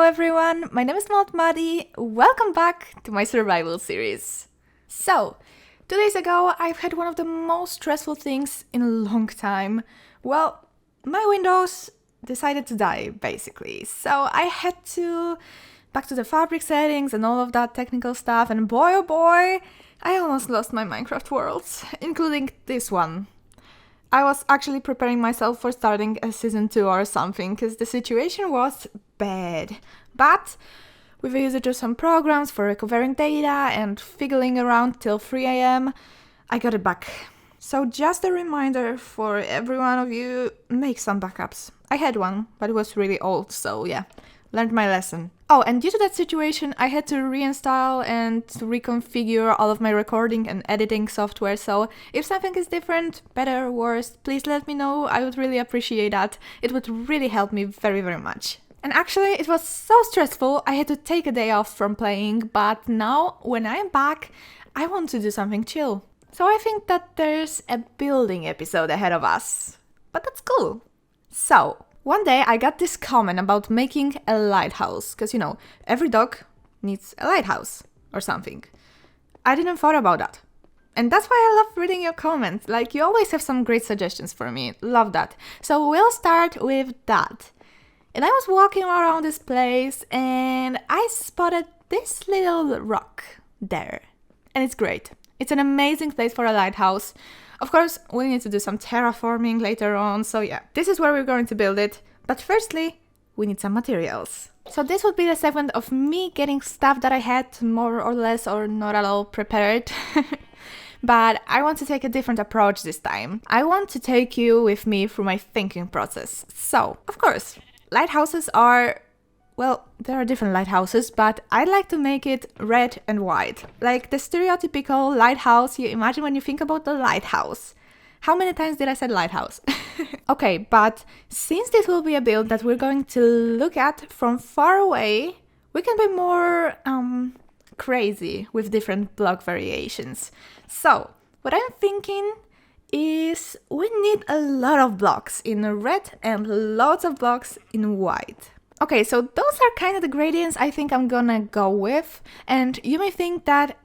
everyone, my name is MildMadi. Welcome back to my survival series. So, 2 days ago I've had one of the most stressful things in a long time. Well, my Windows decided to die basically. So I had to back to the fabric settings and all of that technical stuff, and boy oh boy, I almost lost my Minecraft worlds, including this one. I was actually preparing myself for starting a season 2 or something, because the situation was bad. But with the usage of some programs for recovering data and fiddling around till 3 a.m, I got it back. So just a reminder for every one of you, make some backups. I had one, but it was really old, so yeah, learned my lesson. Oh, and due to that situation, I had to reinstall and reconfigure all of my recording and editing software, so if something is different, better or worse, please let me know. I would really appreciate that. It would really help me very, very much. And actually, it was so stressful, I had to take a day off from playing, but now, when I'm back, I want to do something chill. So I think that there's a building episode ahead of us. But that's cool. So, one day I got this comment about making a lighthouse, because every dog needs a lighthouse or something. I didn't thought about that. And that's why I love reading your comments. Like, you always have some great suggestions for me. Love that. So we'll start with that. And I was walking around this place and I spotted this little rock there. And it's great. It's an amazing place for a lighthouse. Of course, we need to do some terraforming later on, so yeah, this is where we're going to build it. But firstly, we need some materials. So this would be the segment of me getting stuff that I had more or less or not at all prepared. But I want to take a different approach this time. I want to take you with me through my thinking process. So, of course, lighthouses are... well, there are different lighthouses, but I like to make it red and white. Like the stereotypical lighthouse you imagine when you think about the lighthouse. How many times did I say lighthouse? Okay, but since this will be a build that we're going to look at from far away, we can be more crazy with different block variations. So, what I'm thinking is we need a lot of blocks in red and lots of blocks in white. Okay, so those are kind of the gradients I think I'm gonna go with, and you may think that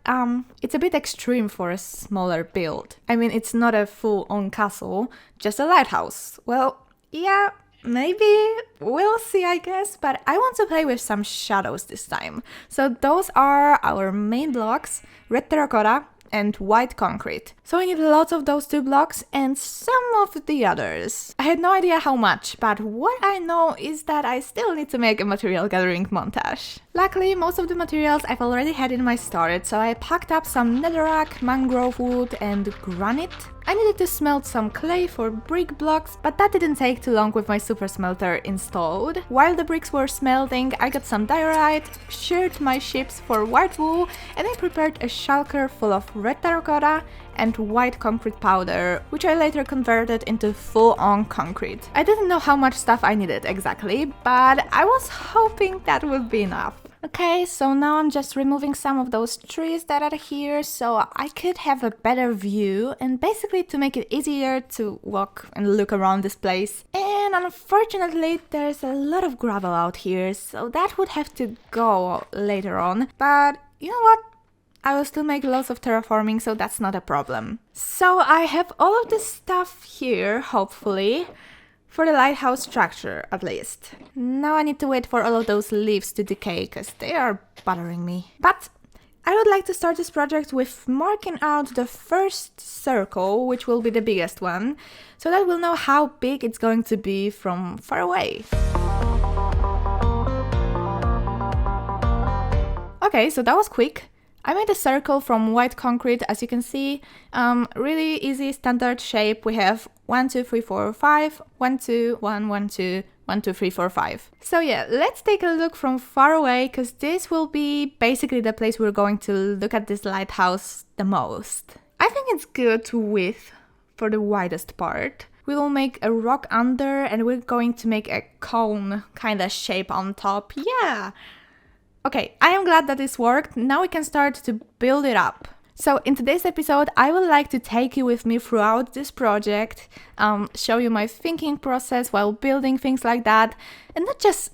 it's a bit extreme for a smaller build. I mean, it's not a full-on castle, just a lighthouse. Well, yeah, maybe, we'll see I guess, but I want to play with some shadows this time. So those are our main blocks, red terracotta and white concrete. So we need lots of those 2 blocks and some of the others. I had no idea how much, but what I know is that I still need to make a material gathering montage. Luckily, most of the materials I've already had in my storage, so I packed up some netherrack, mangrove wood and granite. I needed to smelt some clay for brick blocks, but that didn't take too long with my super smelter installed. While the bricks were smelting, I got some diorite, sheared my ships for white wool, and I prepared a shulker full of red terracotta and white concrete powder, which I later converted into full-on concrete. I didn't know how much stuff I needed exactly, but I was hoping that would be enough. Okay, so now I'm just removing some of those trees that are here so I could have a better view and basically to make it easier to walk and look around this place. And unfortunately, there's a lot of gravel out here, so that would have to go later on. But you know what? I will still make lots of terraforming, so that's not a problem. So I have all of this stuff here, hopefully. For the lighthouse structure, at least. Now I need to wait for all of those leaves to decay, because they are bothering me. But I would like to start this project with marking out the first circle, which will be the biggest one, so that we'll know how big it's going to be from far away. Okay, so that was quick. I made a circle from white concrete, as you can see. Really easy standard shape. We have 1, 2, 3, 4, 5, 1, 2, 1, 1, 2, 1, 2, 3, 4, 5. So yeah, let's take a look from far away, because this will be basically the place we're going to look at this lighthouse the most. I think it's good width for the widest part. We will make a rock under and we're going to make a cone kind of shape on top. Yeah! Okay, I am glad that this worked. Now we can start to build it up. So in today's episode, I would like to take you with me throughout this project, show you my thinking process while building things like that, and not just,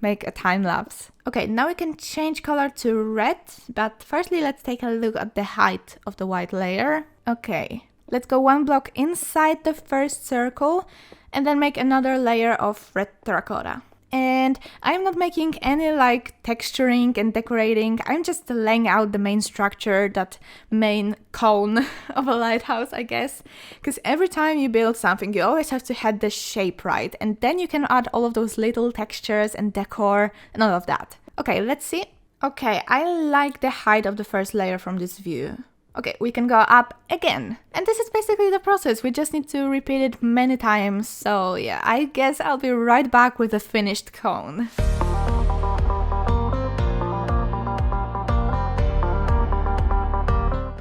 make a time lapse. Okay, now we can change color to red, but firstly let's take a look at the height of the white layer. Okay, let's go one block inside the first circle and then make another layer of red terracotta. And I'm not making any like texturing and decorating, I'm just laying out the main structure, that main cone of a lighthouse, I guess. Because every time you build something, you always have to have the shape right, and then you can add all of those little textures and decor and all of that. Okay, let's see. Okay, I like the height of the first layer from this view. Okay, we can go up again. And this is basically the process. We just need to repeat it many times. So yeah, I guess I'll be right back with a finished cone.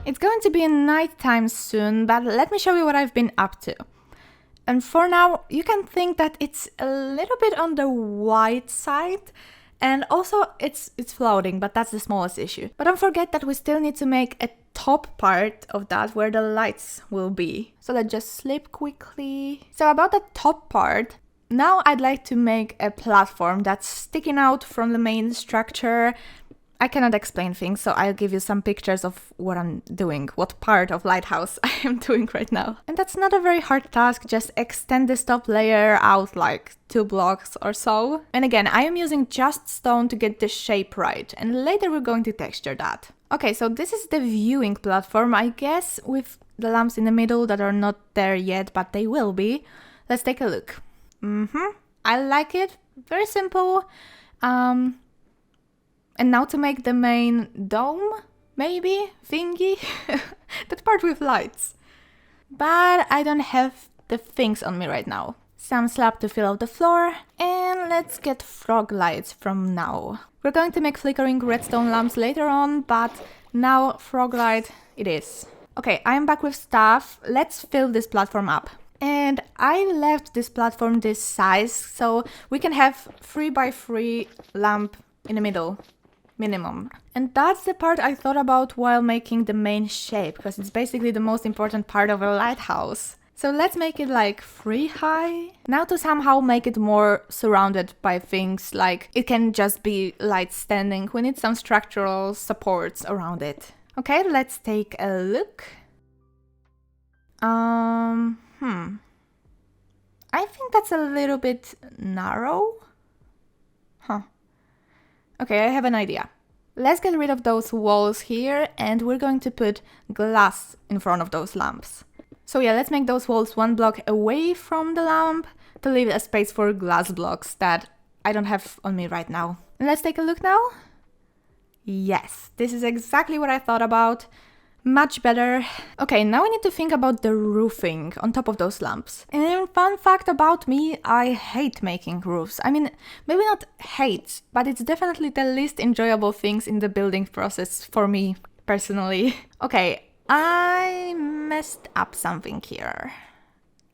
It's going to be nighttime soon, but let me show you what I've been up to. And for now, you can think that it's a little bit on the white side. And also it's floating, but that's the smallest issue. But don't forget that we still need to make a top part of that where the lights will be. So let's just slip quickly. So about the top part, now I'd like to make a platform that's sticking out from the main structure. I cannot explain things, so I'll give you some pictures of what I'm doing, what part of lighthouse I am doing right now. And that's not a very hard task, just extend this top layer out like 2 blocks or so. And again, I am using just stone to get the shape right, and later we're going to texture that. Okay, so this is the viewing platform, I guess, with the lamps in the middle that are not there yet, but they will be. Let's take a look. I like it, very simple. And now to make the main dome, maybe, thingy, that part with lights. But I don't have the things on me right now. Some slab to fill out the floor, and let's get frog lights from now. We're going to make flickering redstone lamps later on, but now frog light it is. Okay, I'm back with stuff. Let's fill this platform up. And I left this platform this size, so we can have 3x3 lamp in the middle. Minimum. And that's the part I thought about while making the main shape, because it's basically the most important part of a lighthouse. So let's make it like 3 high. Now to somehow make it more surrounded by things, like it can just be light standing, we need some structural supports around it. Okay, let's take a look. I think that's a little bit narrow. Okay, I have an idea. Let's get rid of those walls here, and we're going to put glass in front of those lamps. So yeah, let's make those walls 1 block away from the lamp to leave a space for glass blocks that I don't have on me right now. And let's take a look now. Yes, this is exactly what I thought about. Much better. Okay, now we need to think about the roofing on top of those lamps. And fun fact about me, I hate making roofs. I mean, maybe not hate, but it's definitely the least enjoyable things in the building process for me, personally. Okay, I messed up something here.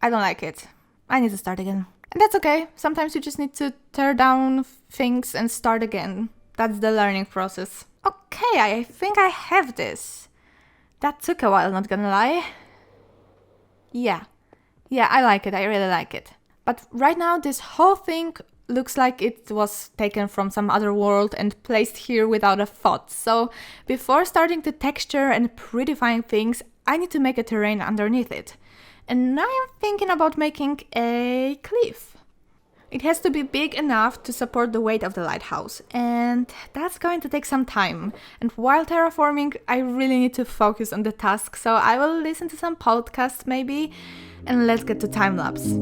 I don't like it. I need to start again. And that's okay. Sometimes you just need to tear down things and start again. That's the learning process. Okay, I think I have this. That took a while, not gonna lie. Yeah, I like it, I really like it. But right now this whole thing looks like it was taken from some other world and placed here without a thought. So before starting to texture and prettifying things, I need to make a terrain underneath it. And now I'm thinking about making a cliff. It has to be big enough to support the weight of the lighthouse, and that's going to take some time. And while terraforming, I really need to focus on the task, so I will listen to some podcasts maybe, and let's get to time-lapse.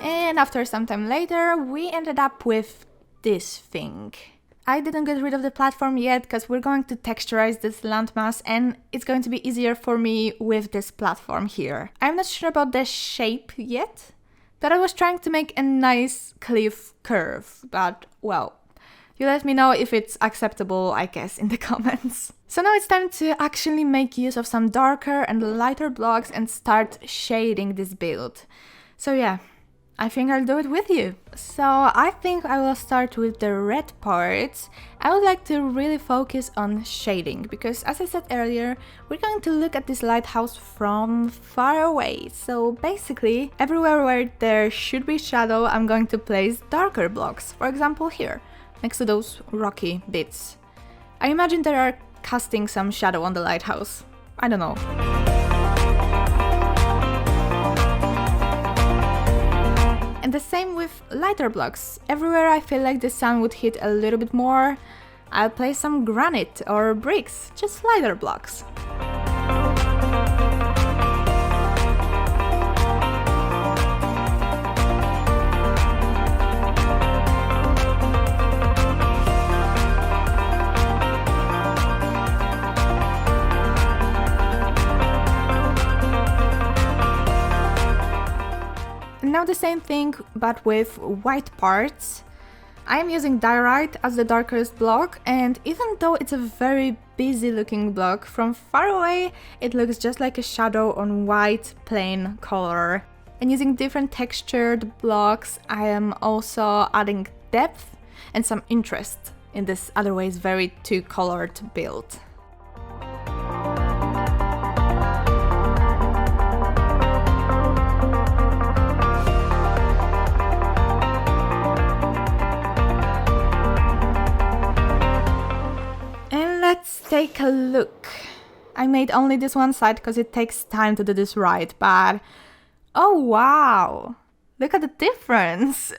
And after some time later, we ended up with this thing. I didn't get rid of the platform yet because we're going to texturize this landmass and it's going to be easier for me with this platform here. I'm not sure about the shape yet, that I was trying to make a nice cliff curve, but well, you let me know if it's acceptable, I guess, in the comments. So now it's time to actually make use of some darker and lighter blocks and start shading this build. So yeah, I think I'll do it with you. So I think I will start with the red parts. I would like to really focus on shading because, as I said earlier, we're going to look at this lighthouse from far away. So basically, everywhere where there should be shadow, I'm going to place darker blocks. For example, here, next to those rocky bits. I imagine they are casting some shadow on the lighthouse. I don't know. And the same with lighter blocks. Everywhere I feel like the sun would hit a little bit more, I'll place some granite or bricks, just lighter blocks. Now the same thing, but with white parts. I am using diorite as the darkest block, and even though it's a very busy looking block, from far away it looks just like a shadow on white plain color. And using different textured blocks, I am also adding depth and some interest in this otherwise very two-colored build. Let's take a look. I made only this one side because it takes time to do this right, but oh wow! Look at the difference!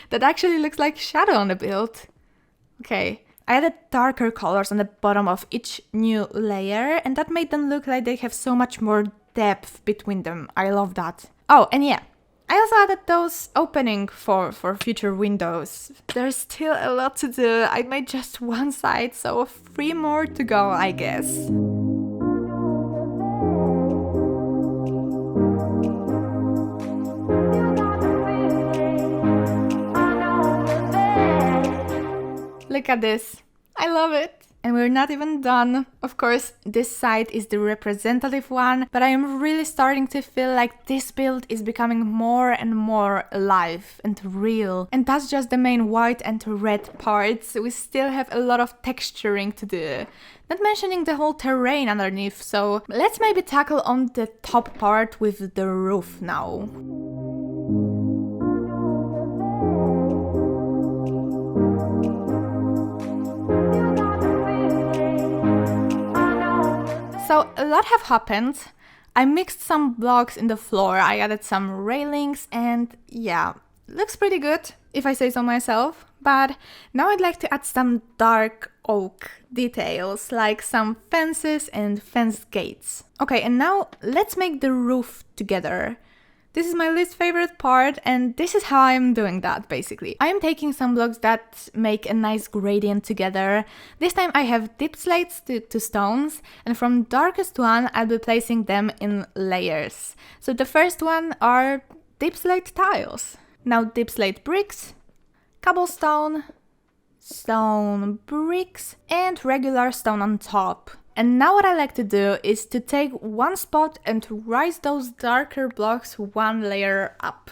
That actually looks like shadow on the build. Okay, I added darker colors on the bottom of each new layer, and that made them look like they have so much more depth between them. I love that. Oh, and yeah, I also added those opening for future windows. There's still a lot to do. I made just one side, so 3 more to go, I guess. Look at this. I love it. And we're not even done. Of course, this side is the representative one, but I am really starting to feel like this build is becoming more and more alive and real. And that's just the main white and red parts. We still have a lot of texturing to do. Not mentioning the whole terrain underneath, so let's maybe tackle on the top part with the roof now. So a lot have happened. I mixed some blocks in the floor, I added some railings, and yeah, looks pretty good if I say so myself. But now I'd like to add some dark oak details, like some fences and fence gates. Okay, and now let's make the roof together. This is my least favorite part, and this is how I'm doing that, basically. I am taking some blocks that make a nice gradient together. This time I have deep slates to stones, and from darkest one, I'll be placing them in layers. So the first one are deep slate tiles. Now deep slate bricks, cobblestone, stone bricks, and regular stone on top. And now what I like to do is to take one spot and rise those darker blocks one layer up.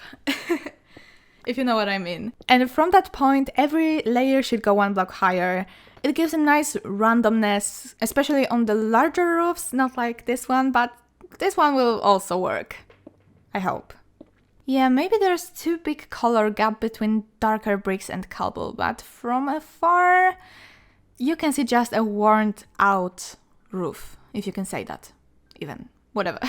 If you know what I mean. And from that point, every layer should go one block higher. It gives a nice randomness, especially on the larger roofs, not like this one, but this one will also work. I hope. Yeah, maybe there's too big color gap between darker bricks and cobble, but from afar, you can see just a worn out roof, if you can say that, even, whatever.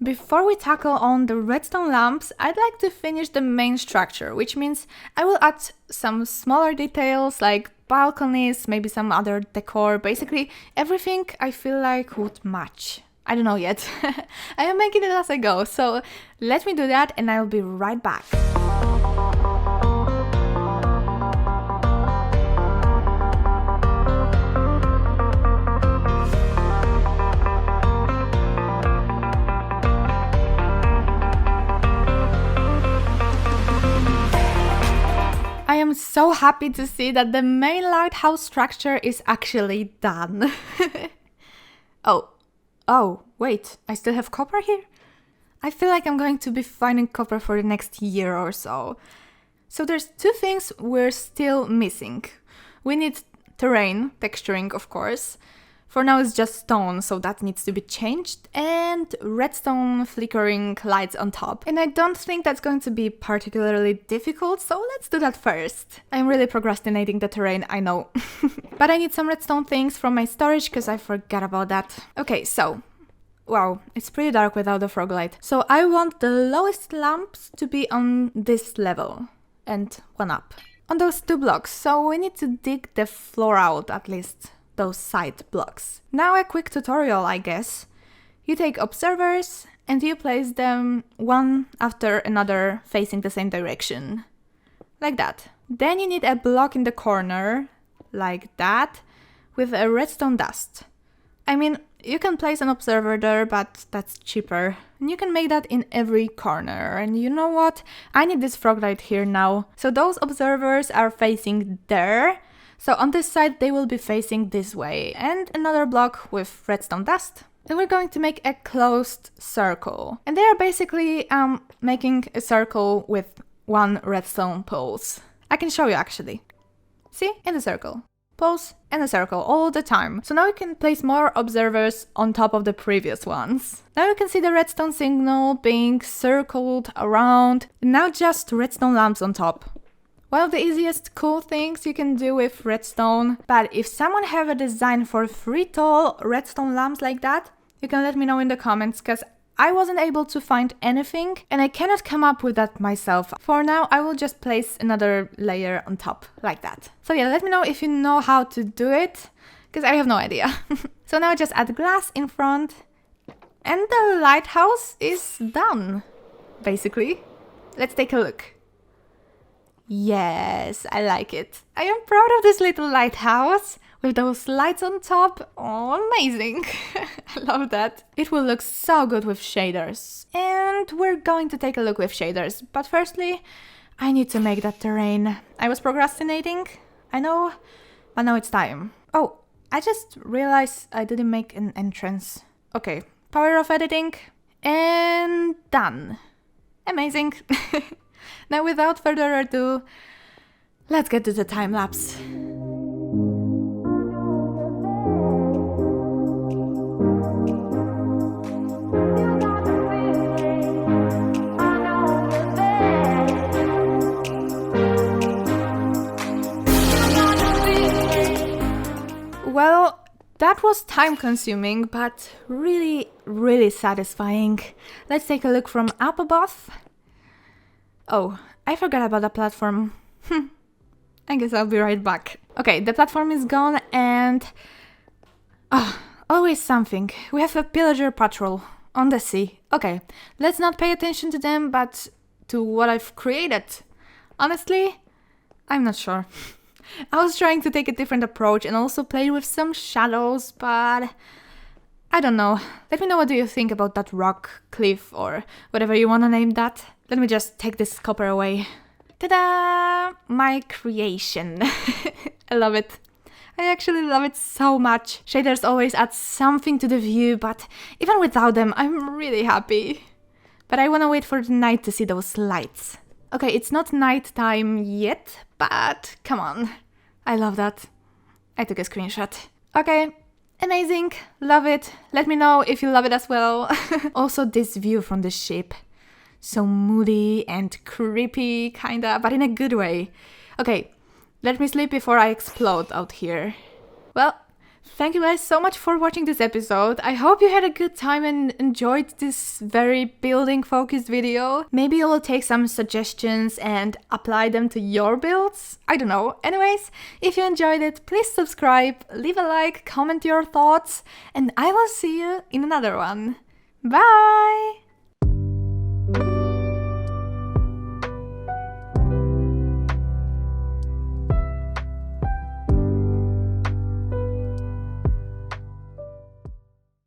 Before we tackle on the redstone lamps, I'd like to finish the main structure, which means I will add some smaller details like balconies, maybe some other decor, basically everything I feel like would match. I don't know yet. I am making it as I go, so let me do that and I'll be right back. am so happy to see that the main lighthouse structure is actually done. Oh, wait, I still have copper here? I feel like I'm going to be finding copper for the next year or so. So there's two things we're still missing. We need terrain, texturing of course. For now it's just stone, so that needs to be changed. And redstone flickering lights on top. And I don't think that's going to be particularly difficult, so let's do that first. I'm really procrastinating the terrain, I know. But I need some redstone things from my storage because I forgot about that. Okay, so... wow, it's pretty dark without the frog light. So I want the lowest lamps to be on this level. And one up. On those two blocks, so we need to dig the floor out at least. Those side blocks. Now a quick tutorial, I guess. You take observers and you place them one after another facing the same direction. Like that. Then you need a block in the corner, like that, with a redstone dust. I mean, you can place an observer there, but that's cheaper. And you can make that in every corner. And you know what? I need this frog light here now. So those observers are facing there. So on this side, they will be facing this way. And another block with redstone dust. Then we're going to make a closed circle. And they are basically making a circle with one redstone pulse. I can show you actually. See? In the circle. Pulse and a circle all the time. So now we can place more observers on top of the previous ones. Now you can see the redstone signal being circled around. Now just redstone lamps on top. One of the easiest cool things you can do with redstone. But if someone have a design for 3 tall redstone lamps like that, you can let me know in the comments, because I wasn't able to find anything and I cannot come up with that myself. For now, I will just place another layer on top, like that. So yeah, let me know if you know how to do it, because I have no idea. So now just add glass in front and the lighthouse is done, basically. Let's take a look. Yes, I like it. I am proud of this little lighthouse. With those lights on top, oh, amazing. I love that. It will look so good with shaders. And we're going to take a look with shaders. But firstly, I need to make that terrain. I was procrastinating, I know, but now it's time. Oh, I just realized I didn't make an entrance. Okay, power of editing. And done. Amazing. Now without further ado, let's get to the time lapse. Well, that was time consuming, but really, really satisfying. Let's take a look from up above. Oh, I forgot about the platform. I guess I'll be right back. Okay, the platform is gone and... oh, always something. We have a pillager patrol on the sea. Okay, let's not pay attention to them, but to what I've created. Honestly, I'm not sure. I was trying to take a different approach and also play with some shadows, but I don't know. Let me know what do you think about that rock, cliff, or whatever you want to name that. Let me just take this copper away. Ta-da! My creation. I love it. I actually love it so much. Shaders always add something to the view, but even without them, I'm really happy. But I want to wait for the night to see those lights. Okay, it's not night time yet, but come on. I love that. I took a screenshot. Okay, amazing. Love it. Let me know if you love it as well. Also, this view from the ship. So moody and creepy, kinda, but in a good way. Okay, let me sleep before I explode out here. Well, thank you guys so much for watching this episode. I hope you had a good time and enjoyed this very building focused video. Maybe you will take some suggestions and apply them to your builds. I don't know. Anyways, if you enjoyed it, please subscribe, leave a like, comment your thoughts, and I will see you in another one. Bye!